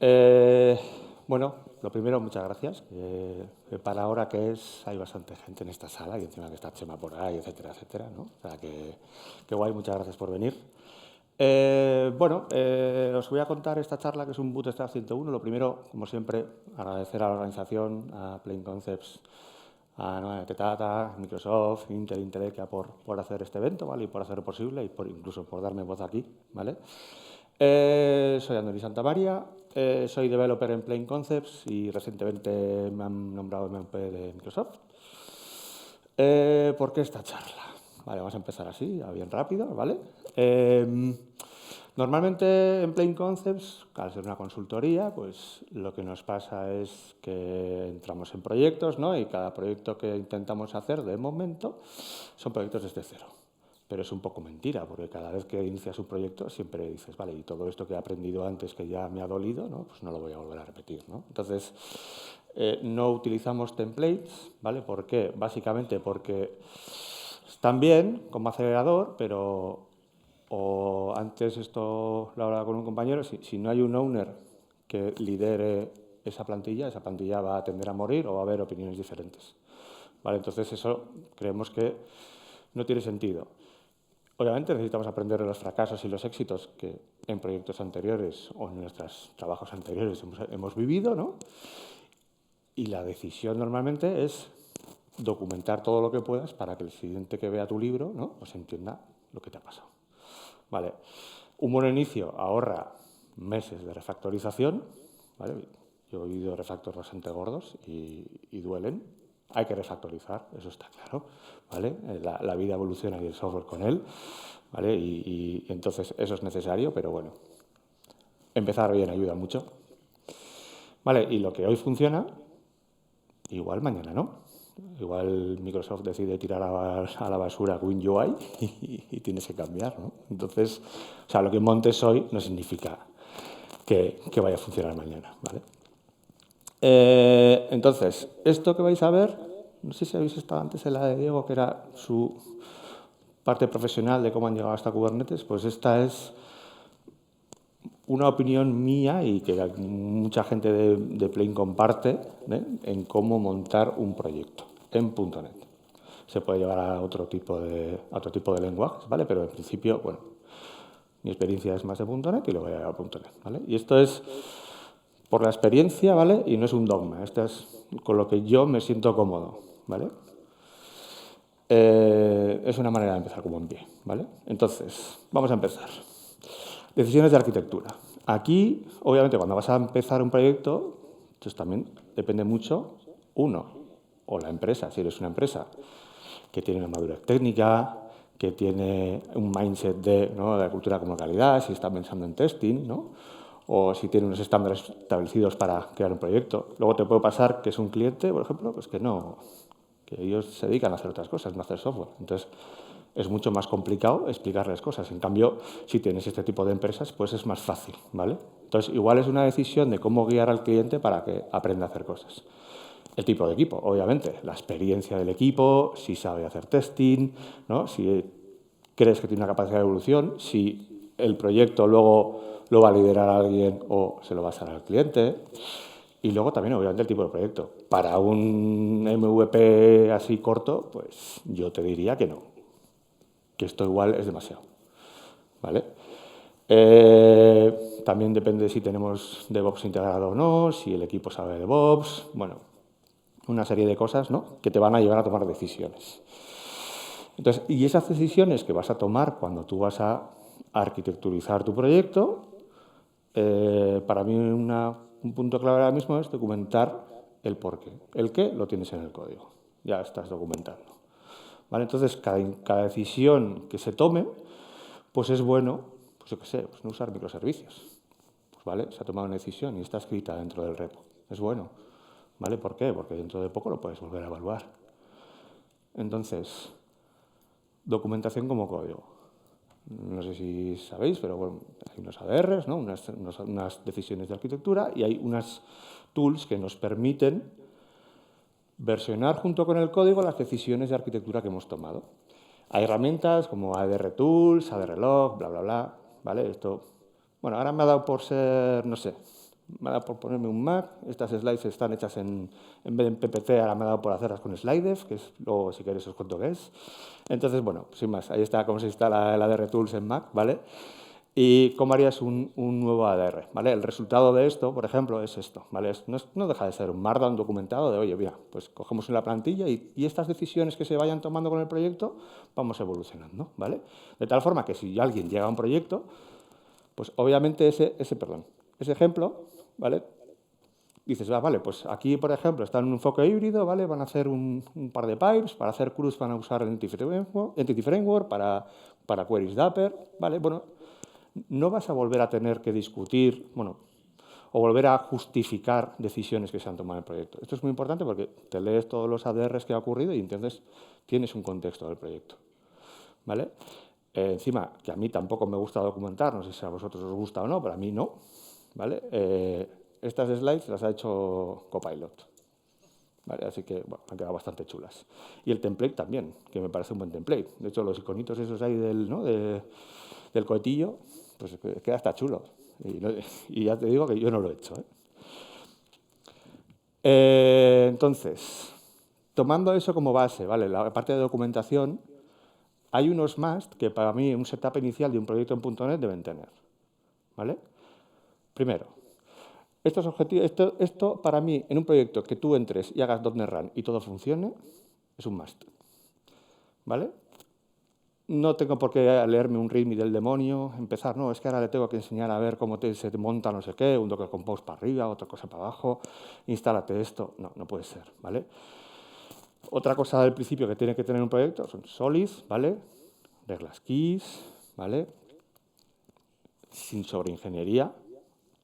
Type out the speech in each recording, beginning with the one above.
Eh, bueno, lo primero, muchas gracias. Para ahora que es, hay bastante gente en esta sala y encima que está Chema por ahí, etcétera, etcétera, ¿no? O sea, que guay, muchas gracias por venir. Os voy a contar esta charla que es un Bootstrap 101. Lo primero, como siempre, agradecer a la organización, a Plain Concepts, a Nueva Tetata, Microsoft, Intel, Intelequia por hacer este evento, ¿vale? Y por hacerlo posible y incluso por darme voz aquí, ¿vale? Soy Andoni Santamaría, soy developer en Plain Concepts y recientemente me han nombrado MVP de Microsoft. ¿Por qué esta charla? Vale, vamos a empezar así, bien rápido, ¿vale? Normalmente en Plain Concepts, al ser una consultoría, pues lo que nos pasa es que entramos en proyectos, ¿no? Y cada proyecto que intentamos hacer de momento son proyectos desde cero. Pero es un poco mentira, porque cada vez que inicias un proyecto siempre dices, vale, y todo esto que he aprendido antes que ya me ha dolido, ¿no? Pues no lo voy a volver a repetir, ¿no? Entonces, no utilizamos templates, ¿vale? ¿Por qué? Básicamente porque están bien como acelerador, pero o antes esto lo hablaba con un compañero, si no hay un owner que lidere esa plantilla va a tender a morir o va a haber opiniones diferentes. ¿Vale? Entonces eso creemos que no tiene sentido. Obviamente necesitamos aprender de los fracasos y los éxitos que en proyectos anteriores o en nuestros trabajos anteriores hemos vivido, ¿no? Y la decisión normalmente es documentar todo lo que puedas para que el siguiente que vea tu libro, ¿no? Pues entienda lo que te ha pasado. Vale. Un buen inicio ahorra meses de refactorización, ¿vale? Yo he oído refactores bastante gordos y duelen. Hay que refactorizar, eso está claro, ¿vale? La vida evoluciona y el software con él, ¿vale? Y entonces eso es necesario, pero bueno, empezar bien ayuda mucho. Vale, y lo que hoy funciona, igual mañana no. Igual Microsoft decide tirar a la basura WinUI y tienes que cambiar, ¿no? Entonces, o sea, lo que montes hoy no significa que vaya a funcionar mañana, ¿vale? Entonces, esto que vais a ver, no sé si habéis estado antes en la de Diego, que era su parte profesional de cómo han llegado hasta Kubernetes, pues esta es una opinión mía y que mucha gente de Plain comparte, ¿eh? En cómo montar un proyecto en .NET. Se puede llevar a otro tipo de lenguajes, ¿vale? Pero en principio, bueno, mi experiencia es más de .NET y lo voy a llevar a .NET, ¿vale? Y esto es por la experiencia, ¿vale? Y no es un dogma, esto es con lo que yo me siento cómodo, ¿vale? Es una manera de empezar como en pie, ¿vale? Entonces, vamos a empezar. Decisiones de arquitectura. Aquí, obviamente, cuando vas a empezar un proyecto, pues también depende mucho, uno, o la empresa, si eres una empresa que tiene una madurez técnica, que tiene un mindset ¿no? de la cultura como calidad, si está pensando en testing, ¿no? O si tiene unos estándares establecidos para crear un proyecto. Luego te puede pasar que es un cliente, por ejemplo, pues que no, que ellos se dedican a hacer otras cosas, no a hacer software. Entonces, es mucho más complicado explicarles cosas. En cambio, si tienes este tipo de empresas, pues es más fácil, ¿vale? Entonces, igual es una decisión de cómo guiar al cliente para que aprenda a hacer cosas. El tipo de equipo, obviamente, la experiencia del equipo, si sabe hacer testing, ¿no? Si crees que tiene una capacidad de evolución, si el proyecto luego lo va a liderar alguien o se lo va a hacer al cliente. Y luego también, obviamente, el tipo de proyecto. Para un MVP así corto, pues yo te diría que no, que esto igual es demasiado, ¿vale? También depende si tenemos DevOps integrado o no, si el equipo sabe DevOps, bueno, una serie de cosas, ¿no? Que te van a llevar a tomar decisiones. Entonces, y esas decisiones que vas a tomar cuando tú vas a arquitecturizar tu proyecto, para mí un punto clave ahora mismo es documentar el porqué. El qué lo tienes en el código, ya estás documentando. ¿Vale? Entonces, cada decisión que se tome, pues es bueno, pues yo qué sé, pues no usar microservicios. Pues vale, se ha tomado una decisión y está escrita dentro del repo. Es bueno. ¿Vale? ¿Por qué? Porque dentro de poco lo puedes volver a evaluar. Entonces, documentación como código. No sé si sabéis, pero bueno, hay unos ADRs, ¿no? unas decisiones de arquitectura y hay unas tools que nos permiten versionar junto con el código las decisiones de arquitectura que hemos tomado. Hay herramientas como ADR Tools, ADR Log, bla, bla, bla, ¿vale? Esto, Bueno, ahora me ha dado por ser, no sé, me ha dado por ponerme un Mac. Estas slides están hechas en vez de en PPT, ahora me ha dado por hacerlas con SlideDev, que es, luego si queréis os cuento qué es. Entonces, bueno, sin más, ahí está cómo se instala el ADR Tools en Mac, ¿vale? Y cómo harías un nuevo ADR, ¿vale? El resultado de esto, por ejemplo, es esto, ¿vale? No deja de ser un Markdown documentado de, oye, mira, pues cogemos una plantilla y estas decisiones que se vayan tomando con el proyecto, vamos evolucionando, ¿vale? De tal forma que si alguien llega a un proyecto, pues obviamente ese ejemplo, ¿vale? Dices, vale, pues aquí, por ejemplo, está en un enfoque híbrido, ¿vale? Van a hacer un par de pipes, para hacer CRUD van a usar el Entity Framework, para queries Dapper, ¿vale? Bueno, no vas a volver a tener que discutir, bueno, o volver a justificar decisiones que se han tomado en el proyecto. Esto es muy importante porque te lees todos los ADRs que ha ocurrido y entonces tienes un contexto del proyecto, ¿vale? Encima, que a mí tampoco me gusta documentar, no sé si a vosotros os gusta o no, pero a mí no, ¿vale? Estas slides las ha hecho Copilot, ¿vale? Así que, bueno, han quedado bastante chulas. Y el template también, que me parece un buen template. De hecho, los iconitos esos ahí del cohetillo, pues queda hasta chulo. Y ya te digo que yo no lo he hecho, ¿eh? Entonces, tomando eso como base, ¿vale? La parte de documentación, hay unos must que para mí un setup inicial de un proyecto en .NET deben tener, ¿vale? Primero, esto para mí, en un proyecto que tú entres y hagas .NET Run y todo funcione, es un must, ¿vale? No tengo por qué leerme un readme del demonio, empezar, no, es que ahora le tengo que enseñar a ver cómo se te monta no sé qué, un Docker Compose para arriba, otra cosa para abajo, instálate esto. No, no puede ser, ¿vale? Otra cosa del principio que tiene que tener un proyecto son solids, ¿vale? Reglas keys, ¿vale? Sin sobreingeniería,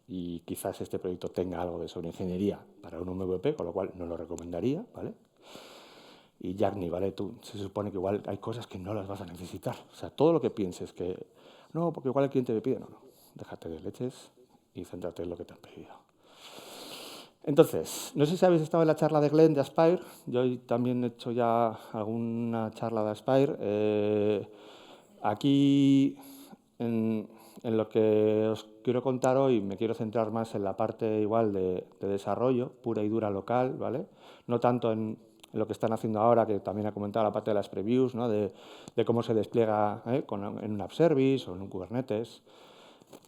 y quizás este proyecto tenga algo de sobreingeniería para un MVP, con lo cual no lo recomendaría, ¿vale? Y Yarny, ¿vale? Se supone que igual hay cosas que no las vas a necesitar. O sea, todo lo que pienses que, no, porque igual el cliente me pide, no, déjate de leches y céntrate en lo que te han pedido. Entonces, no sé si habéis estado en la charla de Glenn de Aspire. Yo también he hecho ya alguna charla de Aspire. Aquí, en lo que os quiero contar hoy, me quiero centrar más en la parte igual de desarrollo, pura y dura local, ¿vale? No tanto en lo que están haciendo ahora, que también ha comentado la parte de las previews, ¿no? de cómo se despliega en un app service o en un Kubernetes.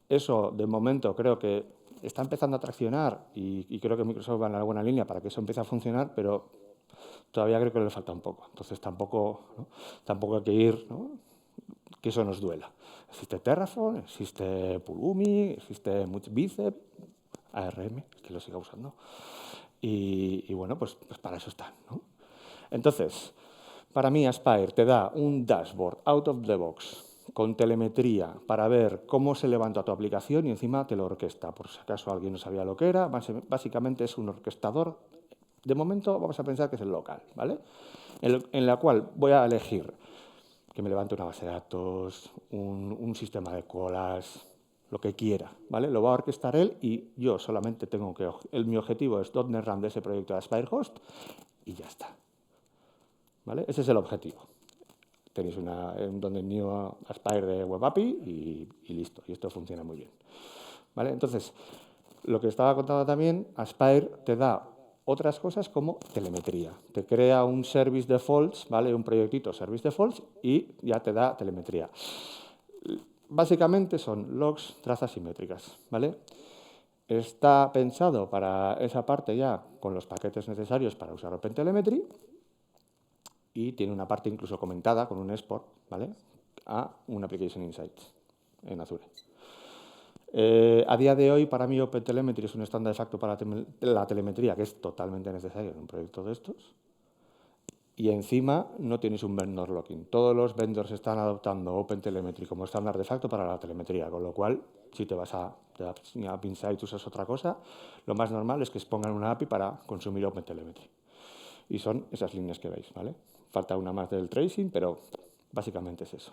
Eso, de momento, creo que está empezando a traccionar y creo que Microsoft va en la buena línea para que eso empiece a funcionar, pero todavía creo que le falta un poco. Entonces, tampoco hay que ir, ¿no? Que eso nos duela. Existe Terraform, existe Pulumi, existe Bicep, ARM, que lo siga usando. Y bueno, pues para eso están, ¿no? Entonces, para mí Aspire te da un dashboard out of the box con telemetría para ver cómo se levanta tu aplicación y encima te lo orquesta. Por si acaso alguien no sabía lo que era, básicamente es un orquestador. De momento vamos a pensar que es el local, ¿vale? En la cual voy a elegir que me levante una base de datos, un sistema de colas, lo que quiera, ¿vale? Lo va a orquestar él y yo solamente tengo que... mi objetivo es .NET Run de ese proyecto de Aspire Host y ya está, ¿vale? Ese es el objetivo. Tenéis un .NET New Aspire de Web API y listo, y esto funciona muy bien, ¿vale? Entonces, lo que estaba contando también, Aspire te da otras cosas como telemetría. Te crea un service defaults, ¿vale? Un proyectito service defaults y ya te da telemetría. Básicamente son logs, trazas simétricas, ¿vale? Está pensado para esa parte ya con los paquetes necesarios para usar OpenTelemetry y tiene una parte incluso comentada con un export, ¿vale? A un Application Insights en Azure. A día de hoy, para mí, OpenTelemetry es un estándar de facto para la telemetría, que es totalmente necesario en un proyecto de estos. Y encima no tienes un vendor locking. Todos los vendors están adoptando OpenTelemetry como estándar de facto para la telemetría, con lo cual, si te vas a App Insights usas otra cosa, lo más normal es que expongan una API para consumir OpenTelemetry. Y son esas líneas que veis, ¿vale? Falta una más del tracing, pero básicamente es eso.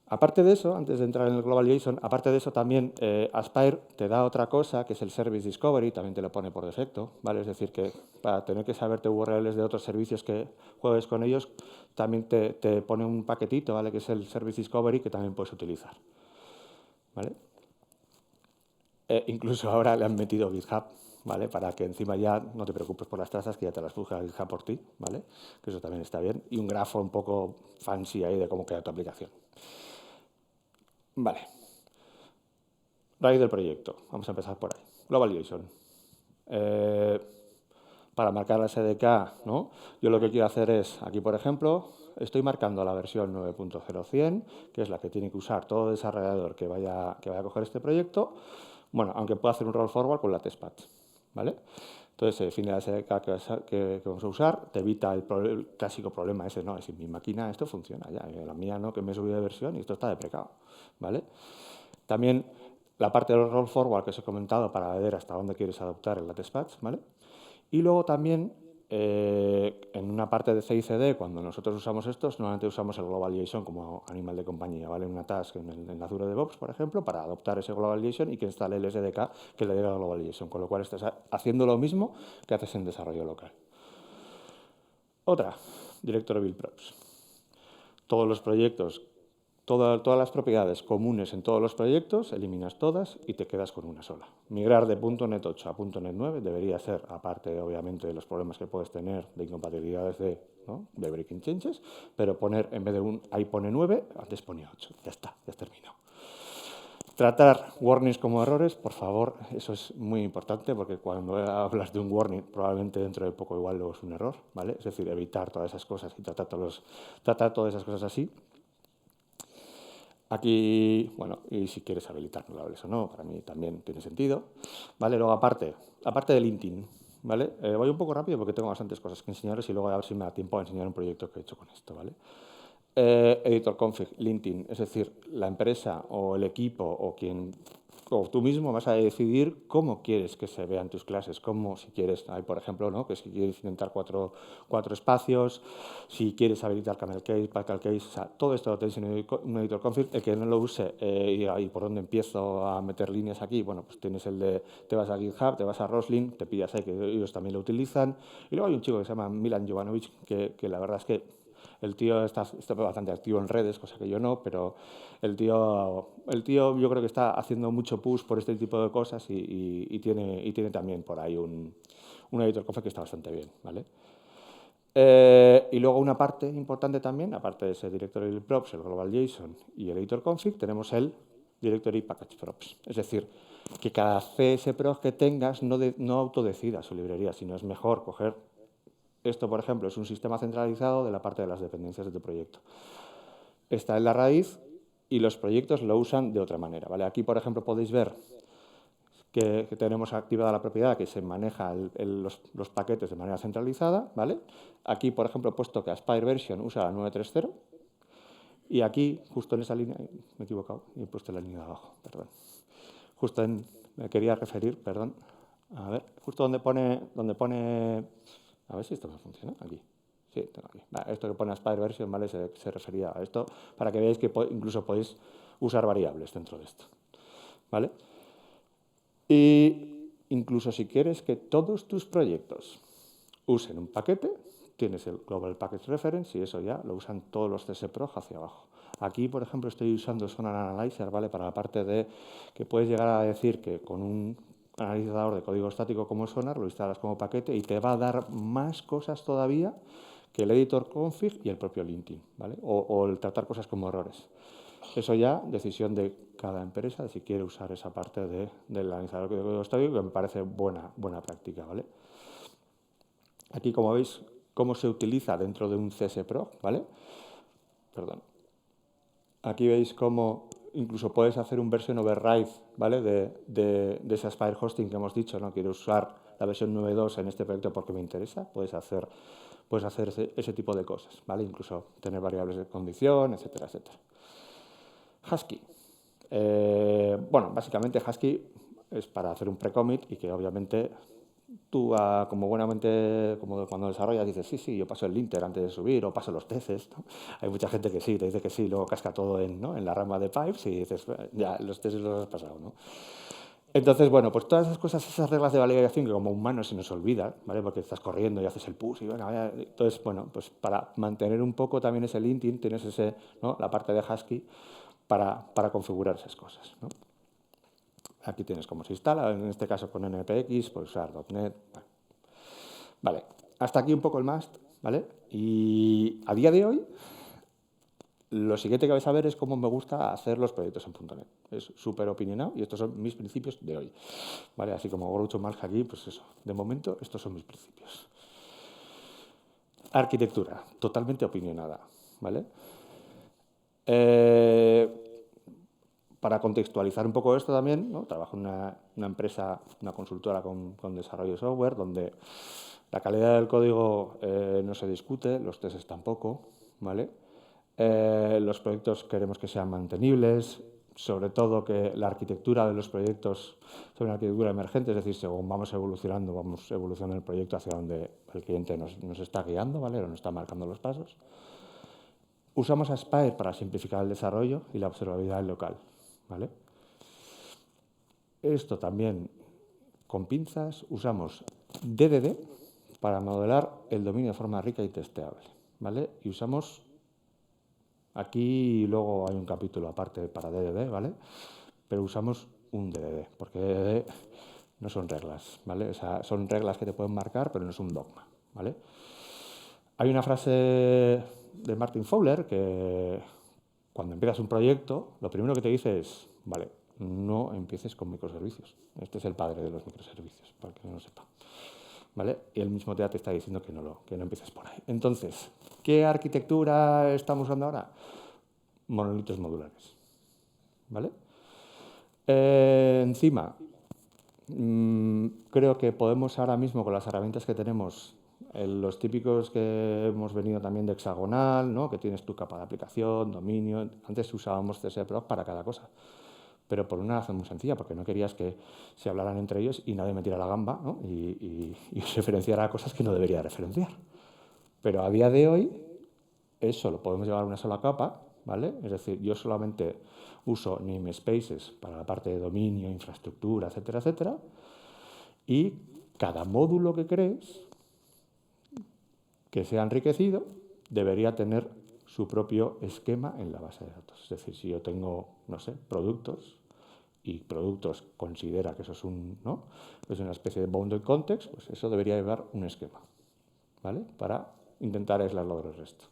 Aparte de eso, antes de entrar en el Global JSON, aparte de eso también Aspire te da otra cosa, que es el Service Discovery, también te lo pone por defecto, ¿vale? Es decir, que para tener que saberte URLs de otros servicios que juegues con ellos, también te pone un paquetito, ¿vale? Que es el Service Discovery, que también puedes utilizar, ¿vale? Incluso ahora le han metido GitHub, ¿vale? Para que encima ya no te preocupes por las trazas, que ya te las busca GitHub por ti, ¿vale? Que eso también está bien. Y un grafo un poco fancy ahí de cómo queda tu aplicación. Vale. Raíz del proyecto. Vamos a empezar por ahí. Global JSON. Para marcar la SDK, ¿no? Yo lo que quiero hacer es, aquí por ejemplo, estoy marcando la versión 9.0100, que es la que tiene que usar todo desarrollador que vaya a coger este proyecto. Bueno, aunque pueda hacer un roll forward con la testpatch, ¿vale? Entonces se define la SDK que vamos a usar, te evita el clásico problema ese, no, es en mi máquina esto funciona ya, en la mía no, que me he subido de versión y esto está deprecado, ¿vale? También la parte del roll forward que os he comentado para ver hasta dónde quieres adoptar el latest ¿vale? Y luego también en una parte de CICD, cuando nosotros usamos estos, normalmente usamos el Global JSON como animal de compañía, ¿vale? Una task en Azure DevOps, por ejemplo, para adoptar ese Global JSON y que instale el SDK que le dé al Global JSON, con lo cual estás haciendo lo mismo que haces en desarrollo local. Otra, Directory Build Props. Todos los proyectos, todas las propiedades comunes en todos los proyectos, eliminas todas y te quedas con una sola. Migrar de .NET 8 a .NET 9 debería ser, aparte obviamente de los problemas que puedes tener de incompatibilidades de breaking changes, pero poner en vez de ahí pone 9, antes pone 8. Ya está, ya has terminado. Tratar warnings como errores, por favor, eso es muy importante porque cuando hablas de un warning, probablemente dentro de poco igual luego es un error, ¿vale? Es decir, evitar todas esas cosas y tratar todas esas cosas así. Aquí, bueno, y si quieres habilitar notables o no, para mí también tiene sentido. ¿Vale? Luego, aparte de LinkedIn, ¿vale? Voy un poco rápido porque tengo bastantes cosas que enseñaros y luego a ver si me da tiempo a enseñar un proyecto que he hecho con esto, ¿vale? Editor config, LinkedIn, es decir, la empresa o el equipo o quien o tú mismo vas a decidir cómo quieres que se vean tus clases, cómo si quieres, hay por ejemplo, ¿no? Que si quieres intentar cuatro espacios, si quieres habilitar camel case, packal case, o sea, todo esto lo tenéis en un editor config, el que no lo use y por dónde empiezo a meter líneas aquí, bueno, pues tienes el de, te vas a GitHub, te vas a Roslyn, te pillas ahí que ellos también lo utilizan, y luego hay un chico que se llama Milan Jovanovic, que la verdad es que el tío está bastante activo en redes, cosa que yo no, pero el tío yo creo que está haciendo mucho push por este tipo de cosas y tiene también por ahí un editor config que está bastante bien, ¿vale? Y luego una parte importante también, aparte de ese directory props, el global JSON y el editor config, tenemos el directory package props. Es decir, que cada CSProj que tengas no autodecida su librería, sino es mejor coger. Esto, por ejemplo, es un sistema centralizado de la parte de las dependencias de tu proyecto. Está en la raíz y los proyectos lo usan de otra manera, ¿vale? Aquí, por ejemplo, podéis ver que tenemos activada la propiedad que se maneja los paquetes de manera centralizada, ¿vale? Aquí, por ejemplo, he puesto que Aspire Version usa la 930 y aquí, justo en esa línea, me he equivocado y he puesto la línea de abajo, perdón. Me quería referir, perdón, a ver, justo donde pone, a ver si esto me funciona, aquí. Sí, tengo aquí. Vale, esto que pone Aspire Version, ¿vale? Se refería a esto para que veáis que incluso podéis usar variables dentro de esto, ¿vale? Y incluso si quieres que todos tus proyectos usen un paquete, tienes el Global Package Reference y eso ya lo usan todos los CSProj hacia abajo. Aquí, por ejemplo, estoy usando Sonar Analyzer, ¿vale? Para la parte de que puedes llegar a decir que con un analizador de código estático como Sonar lo instalas como paquete y te va a dar más cosas todavía que el editor config y el propio LinkedIn, ¿vale? O el tratar cosas como errores. Eso ya, decisión de cada empresa, de si quiere usar esa parte del analizador de código estático, que me parece buena práctica, ¿vale? Aquí, como veis, cómo se utiliza dentro de un CSProj, ¿vale? Perdón. Aquí veis cómo incluso puedes hacer un version override, ¿vale? De ese Aspire Hosting que hemos dicho, ¿no? Quiero usar la versión 9.2 en este proyecto porque me interesa. Puedes hacer ese tipo de cosas, ¿vale? Incluso tener variables de condición, etcétera, etcétera. Husky. Bueno, básicamente Husky es para hacer un pre-commit y que obviamente tú, como buenamente, como cuando desarrollas, dices, sí, yo paso el linter antes de subir o paso los tests, ¿no? Hay mucha gente que sí, te dice que sí, luego casca todo en la rama de pipes y dices, ya, los tests los has pasado, ¿no? Entonces, bueno, pues todas esas cosas, esas reglas de validación que como humanos se nos olvidan, ¿vale? Porque estás corriendo y haces el push y bueno, entonces, bueno, pues para mantener un poco también ese linting, tienes la parte de Husky para configurar esas cosas, ¿no? Aquí tienes cómo se instala, en este caso con NPX, puedes usar .NET. Vale, hasta aquí un poco el must, ¿vale? Y a día de hoy, lo siguiente que vais a ver es cómo me gusta hacer los proyectos en .NET. Es súper opinionado y estos son mis principios de hoy, ¿vale? Así como Groucho Marx aquí, pues eso, de momento estos son mis principios. Arquitectura, totalmente opinionada, ¿vale? Para contextualizar un poco esto también, ¿no? Trabajo en una empresa, una consultora con desarrollo de software, donde la calidad del código no se discute, los tests tampoco, ¿vale? Los proyectos queremos que sean mantenibles, sobre todo que la arquitectura de los proyectos sea una arquitectura emergente, es decir, según vamos evolucionando el proyecto hacia donde el cliente nos está guiando, ¿vale? O nos está marcando los pasos. Usamos Aspire para simplificar el desarrollo y la observabilidad local, ¿vale? Esto también con pinzas. Usamos DDD para modelar el dominio de forma rica y testeable, ¿vale? Y usamos, aquí luego hay un capítulo aparte para DDD, ¿vale? Pero usamos un DDD, porque DDD no son reglas, ¿vale? O sea, son reglas que te pueden marcar, pero no es un dogma, ¿vale? Hay una frase de Martin Fowler que cuando empiezas un proyecto, lo primero que te dice es, vale, no empieces con microservicios. Este es el padre de los microservicios, para que no lo sepa, ¿vale? Y él mismo te está diciendo que no empieces por ahí. Entonces, ¿qué arquitectura estamos usando ahora? Monolitos modulares, ¿vale? Encima, creo que podemos ahora mismo, con las herramientas que tenemos, los típicos que hemos venido también de hexagonal, ¿no? Que tienes tu capa de aplicación, dominio. Antes usábamos CSPROC para cada cosa, pero por una razón muy sencilla, porque no querías que se hablaran entre ellos y nadie metiera la gamba, ¿no? y referenciara cosas que no debería referenciar. Pero a día de hoy, eso lo podemos llevar a una sola capa, ¿vale? Es decir, yo solamente uso namespaces para la parte de dominio, infraestructura, etcétera, etcétera, y cada módulo que crees que sea enriquecido debería tener su propio esquema en la base de datos. Es decir, si yo tengo, no sé, productos y productos considera que eso es, ¿no? Es una especie de bounded context, pues eso debería llevar un esquema, ¿vale? Para intentar aislarlo del resto.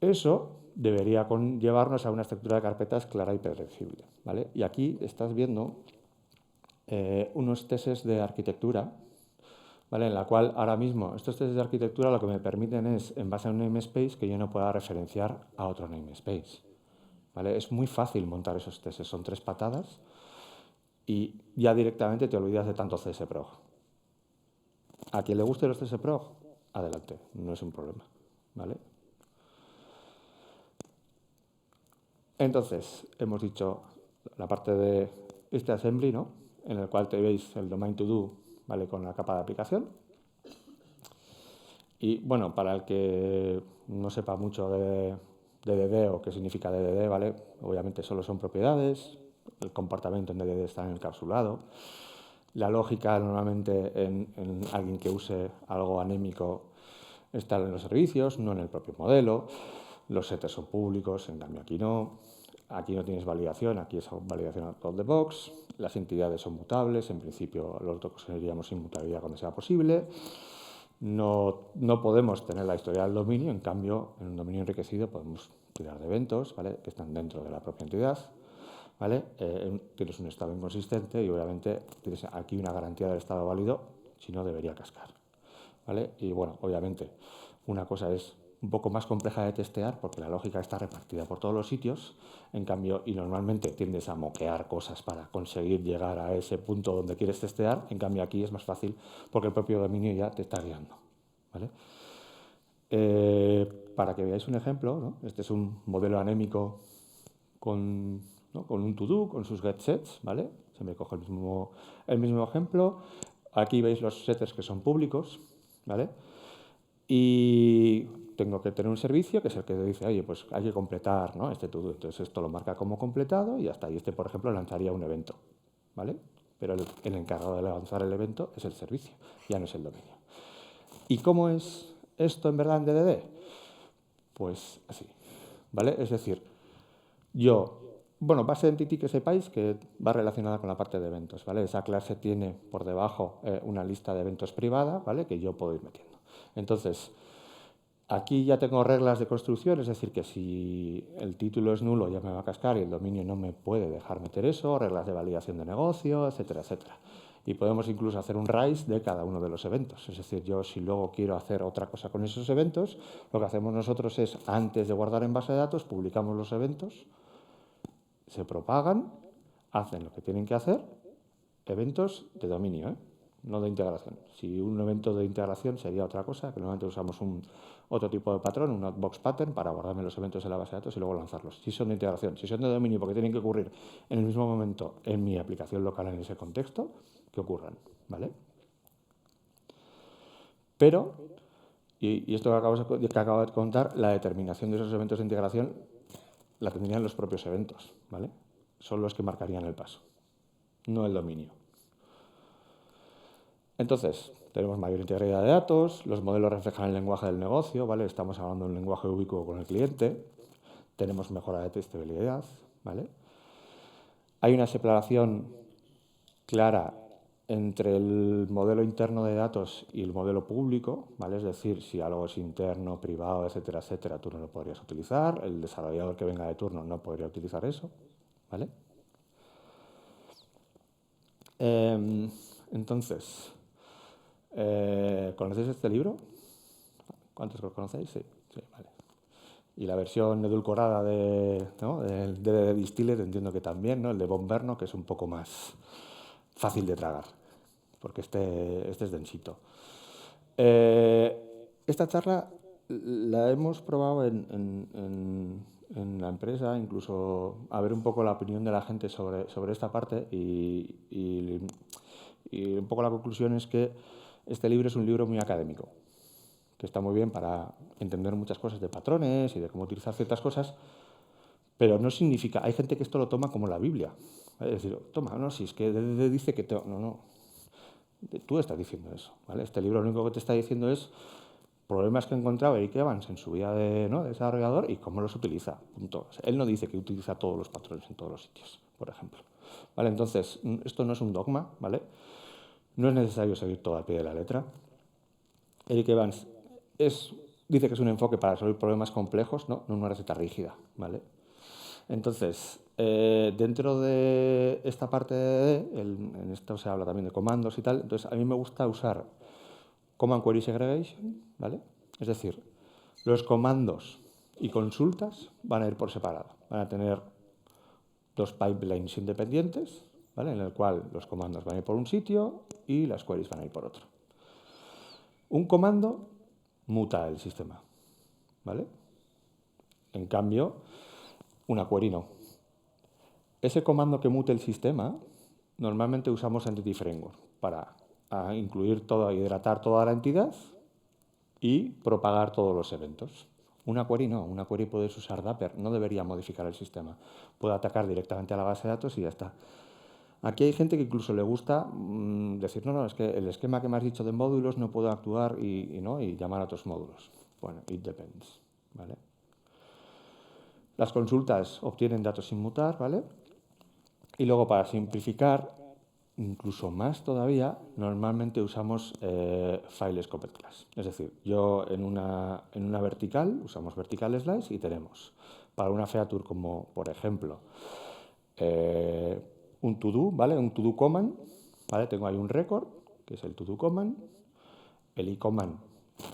Eso debería llevarnos a una estructura de carpetas clara y predecible, ¿vale? Y aquí estás viendo unos tests de arquitectura, ¿vale? En la cual ahora mismo estos tests de arquitectura lo que me permiten es, en base a un namespace, que yo no pueda referenciar a otro namespace, ¿vale? Es muy fácil montar esos tests, son 3 patadas y ya directamente te olvidas de tanto CSPROG. A quien le guste los CSPROG, adelante, no es un problema, ¿vale? Entonces, hemos dicho la parte de este assembly, ¿no? En el cual te veis el domain to do, ¿vale? Con la capa de aplicación. Y bueno, para el que no sepa mucho de DDD o qué significa DDD, ¿vale? Obviamente solo son propiedades, el comportamiento en DDD está encapsulado. La lógica normalmente en alguien que use algo anémico está en los servicios, no en el propio modelo. Los setters son públicos, en cambio aquí no. Aquí no tienes validación, aquí es validación out of the box. Las entidades son mutables, en principio los conseguiríamos inmutabilidad cuando sea posible. No podemos tener la historia del dominio, en cambio, en un dominio enriquecido podemos tirar de eventos, ¿vale? Que están dentro de la propia entidad, ¿vale? Tienes un estado inconsistente y obviamente tienes aquí una garantía del estado válido, si no debería cascar, ¿vale? Y bueno, obviamente, una cosa es un poco más compleja de testear porque la lógica está repartida por todos los sitios, en cambio, y normalmente tiendes a moquear cosas para conseguir llegar a ese punto donde quieres testear, en cambio aquí es más fácil porque el propio dominio ya te está guiando, ¿vale? Para que veáis un ejemplo, ¿no? Este es un modelo anémico con un to-do, con sus get-sets, ¿vale? Se me coge el mismo ejemplo. Aquí veis los setters que son públicos, ¿vale? Y tengo que tener un servicio que es el que dice, oye, pues hay que completar, ¿no? Este to-do. Entonces esto lo marca como completado y ya está. Y este, por ejemplo, lanzaría un evento, ¿vale? Pero el encargado de lanzar el evento es el servicio, ya no es el dominio. ¿Y cómo es esto en verdad en DDD? Pues así, ¿vale? Es decir, yo Bueno, base entity que sepáis que va relacionada con la parte de eventos, ¿vale? Esa clase tiene por debajo una lista de eventos privada, ¿vale? Que yo puedo ir metiendo. Entonces, aquí ya tengo reglas de construcción, es decir, que si el título es nulo ya me va a cascar y el dominio no me puede dejar meter eso, reglas de validación de negocio, etcétera, etcétera. Y podemos incluso hacer un RAIS de cada uno de los eventos. Es decir, yo si luego quiero hacer otra cosa con esos eventos, lo que hacemos nosotros es, antes de guardar en base de datos, publicamos los eventos, se propagan, hacen lo que tienen que hacer, eventos de dominio, no de integración. Si un evento de integración sería otra cosa, que normalmente usamos otro tipo de patrón, un outbox pattern, para guardarme los eventos en la base de datos y luego lanzarlos. Si son de integración, si son de dominio, porque tienen que ocurrir en el mismo momento en mi aplicación local en ese contexto, que ocurran, ¿vale? Pero, y esto que acabo de contar, la determinación de esos eventos de integración la tendrían los propios eventos, ¿vale? Son los que marcarían el paso, no el dominio. Entonces, tenemos mayor integridad de datos, los modelos reflejan el lenguaje del negocio, ¿vale? Estamos hablando de un lenguaje ubicuo con el cliente, tenemos mejora de testabilidad, ¿vale? Hay una separación clara entre el modelo interno de datos y el modelo público, ¿vale? Es decir, si algo es interno, privado, etcétera, etcétera, tú no lo podrías utilizar, el desarrollador que venga de turno no podría utilizar eso, ¿vale? Entonces, ¿conocéis este libro? ¿Cuántos lo conocéis? Sí, sí, vale. Y la versión edulcorada ¿no? de Distiller entiendo que también, ¿no? El de Von Verno, que es un poco más fácil de tragar, porque este es densito. Esta charla la hemos probado en la empresa, incluso a ver un poco la opinión de la gente sobre esta parte y un poco la conclusión es que este libro es un libro muy académico, que está muy bien para entender muchas cosas de patrones y de cómo utilizar ciertas cosas, pero no significa, hay gente que esto lo toma como la Biblia, ¿vale? Es decir, toma, no, si es que dice que no, tú estás diciendo eso, ¿vale? Este libro lo único que te está diciendo es problemas que ha encontrado Eric Evans en su vida de desarrollador y cómo los utiliza, punto. O sea, él no dice que utiliza todos los patrones en todos los sitios, por ejemplo, ¿vale? Entonces, esto no es un dogma, ¿vale? No es necesario seguir todo al pie de la letra. Eric Evans dice que es un enfoque para resolver problemas complejos, no una receta rígida, ¿vale? Entonces, dentro de esta parte en esto se habla también de comandos y tal, entonces a mí me gusta usar Command Query Segregation, ¿vale? Es decir, los comandos y consultas van a ir por separado, van a tener dos pipelines independientes, ¿vale? En el cual los comandos van a ir por un sitio y las queries van a ir por otro. Un comando muta el sistema, ¿vale? En cambio, una query no. Ese comando que mute el sistema, normalmente usamos Entity Framework para incluir todo, hidratar toda la entidad y propagar todos los eventos. Una query no, una query puedes usar Dapper, no debería modificar el sistema. Puede atacar directamente a la base de datos y ya está. Aquí hay gente que incluso le gusta decir, no, es que el esquema que me has dicho de módulos no puedo actuar y llamar a otros módulos. Bueno, it depends, ¿vale? Las consultas obtienen datos sin mutar, ¿vale? Y luego para simplificar, incluso más todavía, normalmente usamos File Scoped Class. Es decir, yo en una vertical usamos vertical slice y tenemos para una feature como, por ejemplo, un to-do, ¿vale? Un to-do command, ¿vale? Tengo ahí un record, que es el to-do command. El i-command,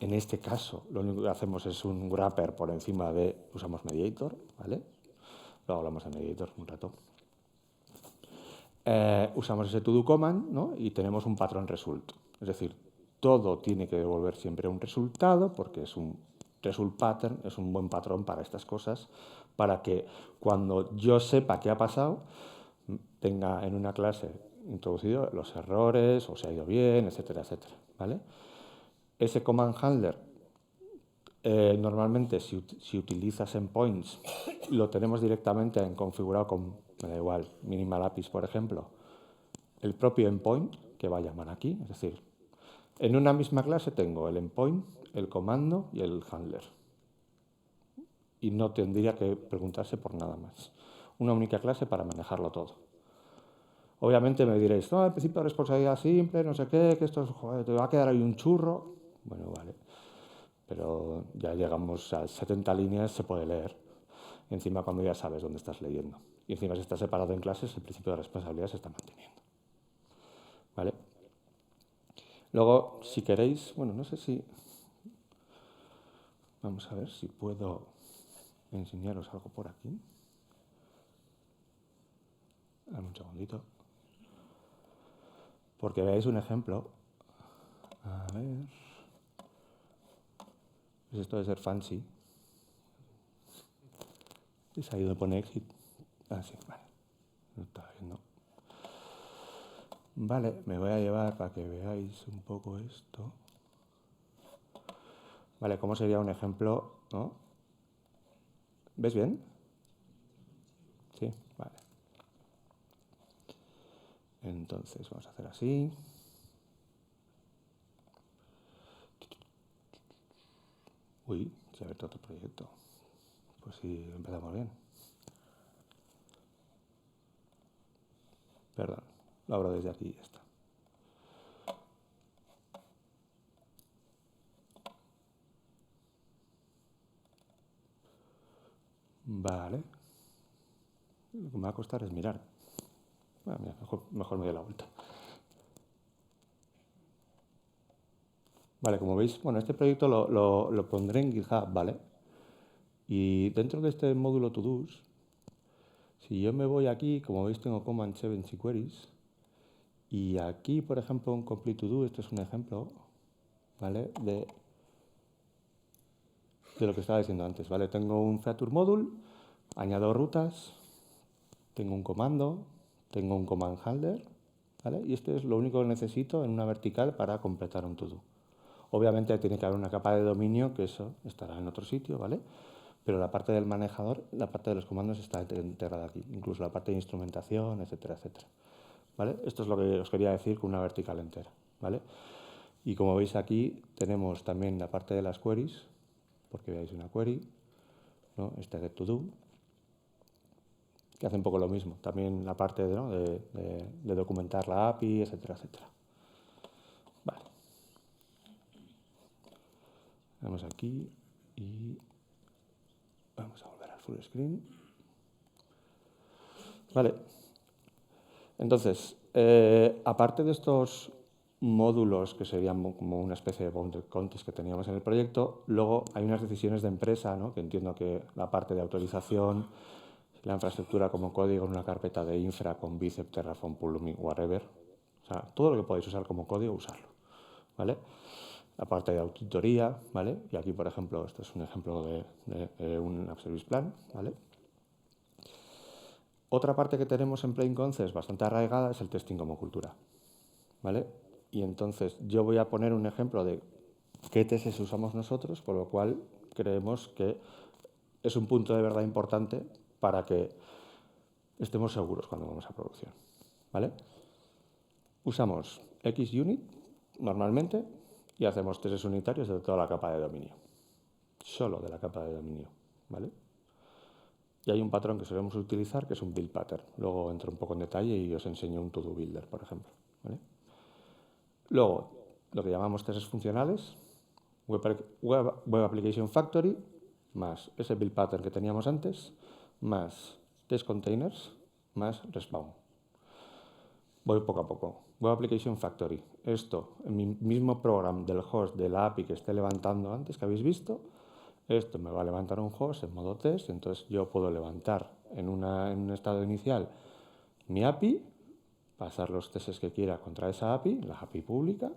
en este caso, lo único que hacemos es un wrapper por encima usamos mediator, ¿vale? Luego hablamos de mediator un rato. Usamos ese to-do command, ¿no? Y tenemos un patrón result. Es decir, todo tiene que devolver siempre un resultado porque es un result pattern, es un buen patrón para estas cosas, para que cuando yo sepa qué ha pasado, tenga en una clase introducido los errores, o se ha ido bien, etcétera, etcétera, ¿vale? Ese command handler, normalmente si utilizas endpoints, lo tenemos directamente configurado con, me da igual, minimal APIs, por ejemplo, el propio endpoint que va a llamar aquí. Es decir, en una misma clase tengo el endpoint, el comando y el handler. Y no tendría que preguntarse por nada más. una única clase para manejarlo todo. Obviamente me diréis, no, el principio de responsabilidad simple, no sé qué, que esto es, joder, te va a quedar ahí un churro. Bueno, vale, pero ya llegamos a 70 líneas, se puede leer. Y encima cuando ya sabes dónde estás leyendo. Y encima si está separado en clases, el principio de responsabilidad se está manteniendo. ¿Vale? Luego, si queréis, bueno, no sé si... Vamos a ver si puedo enseñaros algo por aquí. Dame un segundito. Porque veáis un ejemplo. A ver... Pues esto de ser fancy. Es ahí donde pone exit. Ah, sí, vale. No estaba viendo. Vale, me voy a llevar para que veáis un poco esto. Vale, ¿cómo sería un ejemplo? ¿No? ¿Ves bien? Sí, vale. Entonces vamos a hacer así. Uy, se ha abierto otro proyecto. Pues sí, empezamos bien. Perdón, lo abro desde aquí y ya está. Vale. Lo que me va a costar es mirar. Bueno, mira, mejor me doy la vuelta. Vale, como veis, bueno, este proyecto lo pondré en GitHub, ¿vale? Y dentro de este módulo todos, si yo me voy aquí, como veis tengo command 7 y queries, y aquí, por ejemplo, un complete to do, esto es un ejemplo, ¿vale? De lo que estaba diciendo antes, ¿vale? Tengo un feature module, añado rutas, tengo un comando, tengo un command handler, ¿vale? Y esto es lo único que necesito en una vertical para completar un to-do. Obviamente tiene que haber una capa de dominio, que eso estará en otro sitio, ¿vale? Pero la parte del manejador, la parte de los comandos está integrada aquí, incluso la parte de instrumentación, etcétera, etcétera. ¿Vale? Esto es lo que os quería decir con una vertical entera, ¿vale? Y como veis aquí tenemos también la parte de las queries, porque veáis una query, ¿no? Este de to do, que hace un poco lo mismo. También la parte ¿no? de documentar la API, etcétera, etcétera. Vale. Vamos aquí y vamos a volver al full screen. Vale. Entonces, aparte de estos módulos que serían como una especie de bounded context que teníamos en el proyecto, luego hay unas decisiones de empresa, ¿no? Que entiendo que la parte de autorización, la infraestructura como código en una carpeta de infra con Bicep, Terraform, Pulumi, whatever. O sea, todo lo que podáis usar como código, usarlo. ¿Vale? La parte de auditoría, ¿vale? Y aquí, por ejemplo, esto es un ejemplo de un App Service Plan, ¿vale? Otra parte que tenemos en Plain Concepts bastante arraigada es el testing como cultura, ¿vale? Y entonces yo voy a poner un ejemplo de qué tests usamos nosotros, por lo cual creemos que es un punto de verdad importante para que estemos seguros cuando vamos a producción, ¿vale? Usamos XUnit normalmente y hacemos testes unitarios de toda la capa de dominio, solo de la capa de dominio, ¿vale? Y hay un patrón que solemos utilizar que es un build pattern. Luego entro un poco en detalle y os enseño un to-do builder, por ejemplo, ¿vale? Luego, lo que llamamos testes funcionales, web Application Factory, más ese build pattern que teníamos antes, más test containers, más respawn. Voy poco a poco. Web Application Factory. Esto, en mi mismo programa del host de la API que esté levantando antes, que habéis visto, esto me va a levantar un host en modo test, entonces yo puedo levantar en un estado inicial mi API, pasar los tests que quiera contra esa API, la API pública,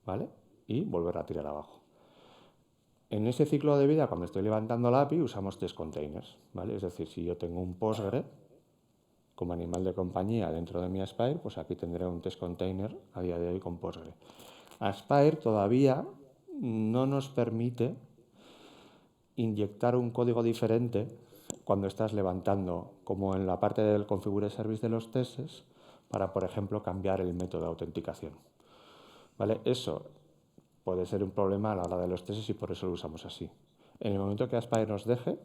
¿vale? Y volver a tirar abajo. En ese ciclo de vida, cuando estoy levantando la API, usamos test containers, ¿vale? Es decir, si yo tengo un Postgre como animal de compañía dentro de mi Aspire, pues aquí tendré un test container a día de hoy con Postgre. Aspire todavía no nos permite inyectar un código diferente cuando estás levantando, como en la parte del configure service de los tests, para, por ejemplo, cambiar el método de autenticación. ¿Vale? Eso puede ser un problema a la hora de los tests y por eso lo usamos así. En el momento que Aspire nos deje,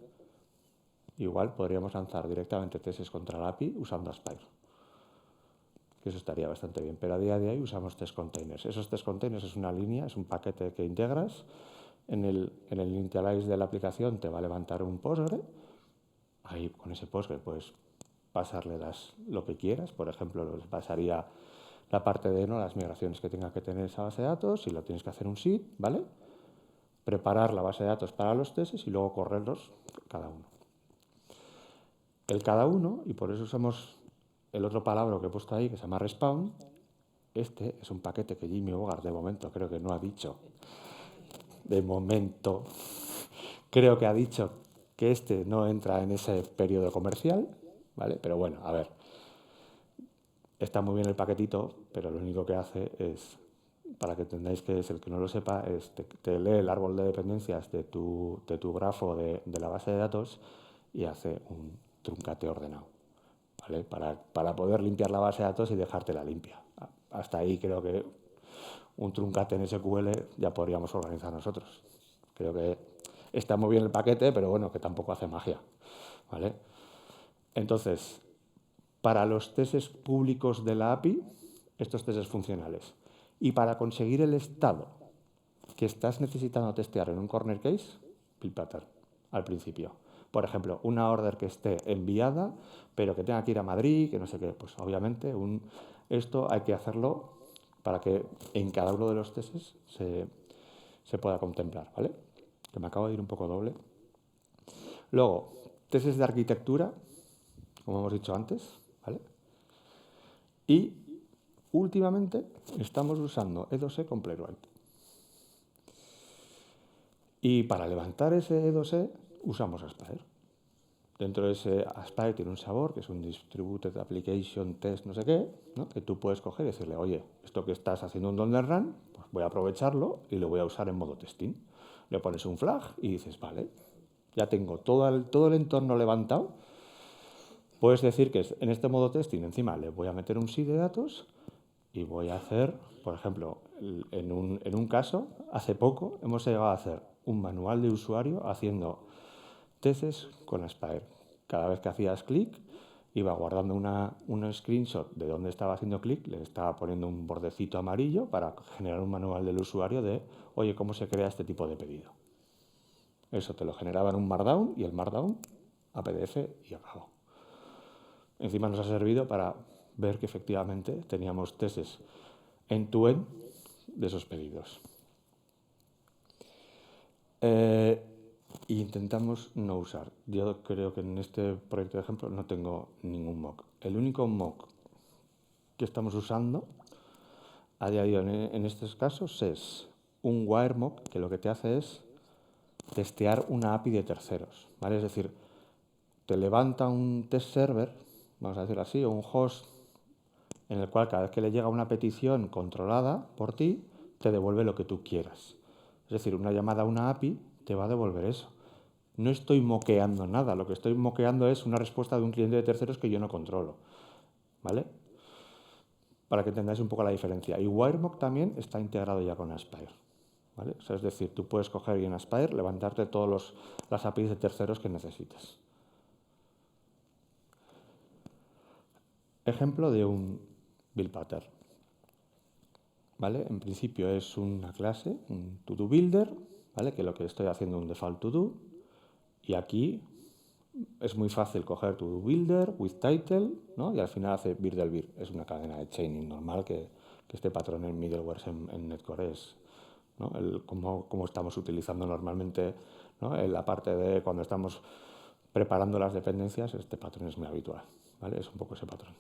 igual podríamos lanzar directamente tests contra la API usando Aspire. Que eso estaría bastante bien, pero a día de hoy usamos test containers. Esos test containers es una línea, es un paquete que integras. En el initialize de la aplicación te va a levantar un Postgre. Ahí con ese Postgre puedes pasarle lo que quieras. Por ejemplo, les pasaría la parte de las migraciones que tenga que tener esa base de datos, si lo tienes que hacer un seed, ¿vale? Preparar la base de datos para los tests y luego correrlos cada uno. El cada uno, y por eso usamos el otro palabra que he puesto ahí, que se llama respawn, este es un paquete que Jimmy Bogart de momento creo que no ha dicho. De momento creo que ha dicho que este no entra en ese periodo comercial, ¿vale? Pero bueno, a ver, está muy bien el paquetito, pero lo único que hace es, para que entendáis que es el que no lo sepa, es te lee el árbol de dependencias de tu grafo de la base de datos y hace un truncate ordenado, ¿vale? Para poder limpiar la base de datos y dejártela limpia. Hasta ahí creo que un truncate en SQL ya podríamos organizar nosotros. Creo que está muy bien el paquete, pero bueno, que tampoco hace magia, ¿vale? Entonces, para los tests públicos de la API, estos tests funcionales. Y para conseguir el estado que estás necesitando testear en un corner case, build pattern, al principio. Por ejemplo, una order que esté enviada, pero que tenga que ir a Madrid, que no sé qué, pues obviamente esto hay que hacerlo para que en cada uno de los tests se pueda contemplar, ¿vale? Que me acabo de ir un poco doble. Luego, tests de arquitectura, como hemos dicho antes, ¿vale? Y últimamente estamos usando E2E con Playwright. Y para levantar ese E2E usamos Aspire. Dentro de ese Aspire tiene un sabor, que es un Distributed Application Test no sé qué, ¿no? Que tú puedes coger y decirle, oye, esto que estás haciendo un Donde Run, pues voy a aprovecharlo y lo voy a usar en modo testing. Le pones un flag y dices, vale, ya tengo todo el entorno levantado. Puedes decir que en este modo testing encima le voy a meter un seed de datos y voy a hacer, por ejemplo, en un caso, hace poco hemos llegado a hacer un manual de usuario haciendo tests con Aspire. Cada vez que hacías clic, iba guardando un screenshot de dónde estaba haciendo clic, le estaba poniendo un bordecito amarillo para generar un manual del usuario de, oye, ¿cómo se crea este tipo de pedido? Eso te lo generaba en un Markdown y el Markdown a PDF y acabó. Encima nos ha servido para ver que efectivamente teníamos tests end-to-end de esos pedidos. Intentamos no usar. Yo creo que en este proyecto de ejemplo no tengo ningún mock. El único mock que estamos usando a día de hoy en estos casos es un wire mock que lo que te hace es testear una API de terceros, ¿vale? Es decir, te levanta un test server, vamos a decirlo así, o un host en el cual cada vez que le llega una petición controlada por ti, te devuelve lo que tú quieras. Es decir, una llamada a una API te va a devolver eso. No estoy moqueando nada, lo que estoy moqueando es una respuesta de un cliente de terceros que yo no controlo, ¿vale? Para que entendáis un poco la diferencia. Y WireMock también está integrado ya con Aspire, ¿vale? O sea, es decir, tú puedes coger y en Aspire levantarte todas las APIs de terceros que necesites. Ejemplo de un build pattern, ¿vale? En principio es una clase, un to-do builder, ¿vale? Que lo que estoy haciendo es un default to-do. Y aquí es muy fácil coger to-do builder with title, ¿no? Y al final hace vir. Es una cadena de chaining normal que este patrón en middleware en Netcore es, ¿no? Como estamos utilizando normalmente, ¿no? En la parte de cuando estamos preparando las dependencias, este patrón es muy habitual, ¿vale? Es un poco ese patrón.